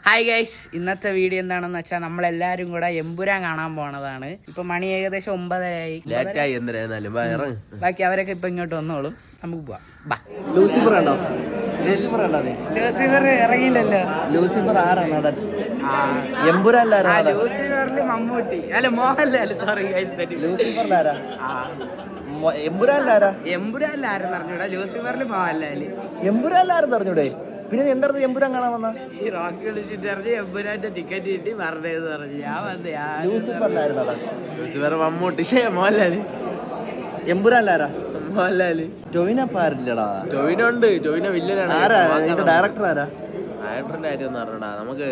Hi guys, ഇന്നത്തെ video എന്താണെന്ന് വെച്ചാൽ നമ്മളെല്ലാരും കൂടെ എമ്പുരാൻ കാണാൻ പോണതാണ്. ഇപ്പൊ മണി ഏകദേശം 9:30 ബാക്കി അവരൊക്കെ ഇപ്പൊ ഇങ്ങോട്ട് വന്നോളും. നമുക്ക് പോവാം. ലൂസിഫർ ഇറങ്ങിയില്ലല്ലോ. ലൂസിഫർ ആരാ നടൻ? എമ്പുരാനിലാരാ? ലൂസിഫറിൽ മമ്മൂട്ടി, അല്ല മോഹൻലാൽ. സോറി ഗൈസ്, ലൂസിഫറിലാരാ? എമ്പുരാനിലാരാ? എമ്പുരാനിലാരെന്ന് അറിഞ്ഞൂടാ, ലൂസിഫറിൽ മോഹൻലാല്. എമ്പുരാനിലാരെന്ന് അറിഞ്ഞൂടെ? പിന്നെ എന്താ എമ്പുരാൻ കാണാൻ വന്ന? ഈ റോക്കി വിളിച്ചിട്ട് അറിഞ്ഞ് എമ്പുരാന്റെ ടിക്കറ്റ് കിട്ടി പറഞ്ഞതെന്ന് പറഞ്ഞു. ഞാൻ വന്ന് ലൂസിഫറിലായിരുന്നു നടൻ. ലൂസിഫർ മമ്മൂട്ടി, മോഹൻലാല്. എമ്പുരാനിലാരാ? മോഹൻലാല്. ടൊവിനോ പാരില്ലടാ. ടൊവിനോ ഉണ്ട്, ടൊവിനോ വില്ലനാണ്. ആരാ ഡയറക്ടർ? ആരാ ഡയറക്ടറിന്റെ കാര്യം അറിഞ്ഞൂടാ നമുക്ക്.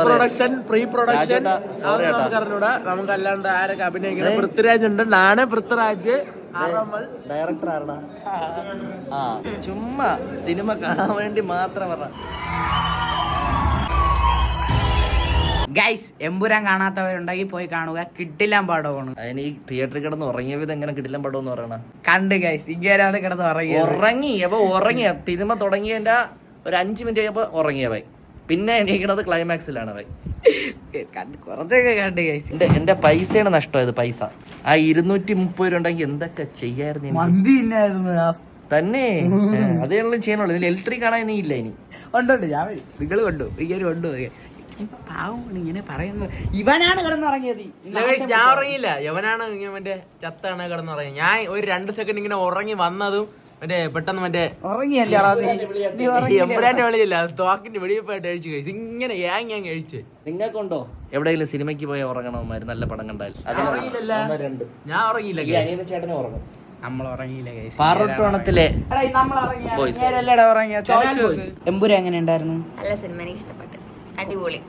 പ്രൊഡക്ഷൻ പ്രീ പ്രൊഡക്ഷൻ അറിഞ്ഞൂടാ നമുക്ക്. അല്ലാണ്ട് ആരൊക്കെ അഭിനയിക്കുന്നത്? പൃഥ്വിരാജ് ഉണ്ട്. നാണ് പൃഥ്വിരാജ്. ഡയറക്ടർ ആരടാ? ചുമ്മാ സിനിമ കാണാൻ വേണ്ടി മാത്രം പറഞ്ഞ. ഗൈസ്, എമ്പുരാൻ കാണാത്തവരുണ്ടെങ്കിൽ പോയി കാണുക. കിട്ടില്ലാൻ പാടമാണ്. അതിന് ഈ തിയേറ്ററിൽ കിടന്ന് ഉറങ്ങിയ വിധം എങ്ങനെ കിട്ടില്ലാൻ പാടം എന്ന് പറയണ? കണ്ട് ഗൈസ്, ഇങ്ങനെയാണ് കിടന്ന് ഉറങ്ങിയ സിനിമ തുടങ്ങിയതിന്റെ ഒരു 5 മിനിറ്റ് കഴിയുമ്പോ ഉറങ്ങിയവൻ. പിന്നെ എണീക്കണത് ക്ലൈമാക്സിലാണ് അവൻ. കുറച്ചൊക്കെ കണ്ട് ഗൈസ്. എന്റെ പൈസയാണ് നഷ്ടമായത്. പൈസ ആ 230 രൂപ ഉണ്ടെങ്കിൽ എന്തൊക്കെ ചെയ്യായിരുന്നു. മന്തി തന്നെ അതേയുള്ള ചെയ്യാനുള്ളൂ. ഇതിൽ L3 കാണാൻ നീ ഇല്ല ഇനി. ഉണ്ട്. ഞാൻ നിങ്ങൾ കൊണ്ടു ഇങ്ങനെ കൊണ്ടുപോയി. പാവമാണ് ഇങ്ങനെ പറയുന്നത്. ഇവനാണ് കിടന്നുറങ്ങിയത്. ഞാൻ ഉറങ്ങിയില്ല. യവനാണ് ഇങ്ങനെ മറ്റേ ചത്താണ് കിടന്നുറങ്ങി. ഞാൻ ഒരു 2 സെക്കൻഡ് ഇങ്ങനെ ഉറങ്ങി വന്നതും മറ്റേ പെട്ടെന്ന് മറ്റേ എമ്പുരാന്റെ വെളിയില്ല, തോക്കിന്റെ വെളിയിൽ പോയിട്ട് കഴിച്ചു. കഴിച്ചു ഇങ്ങനെ ഞാൻ കഴിച്ചു. നിങ്ങൾക്കുണ്ടോ എവിടെയെങ്കിലും സിനിമയ്ക്ക് പോയി ഉറങ്ങണമാര്? നല്ല പടം കണ്ടാൽ ഞാൻ ഉറങ്ങിയില്ല. ചേട്ടനും ഉറങ്ങും. നമ്മൾ ഉറങ്ങിയില്ല. പാറോട്ടോണത്തിലെ എമ്പുര എങ്ങനെ ഉണ്ടായിരുന്നു? നല്ല സിനിമ, എനിക്ക് ഇഷ്ടപ്പെട്ടു. അടിപൊളി.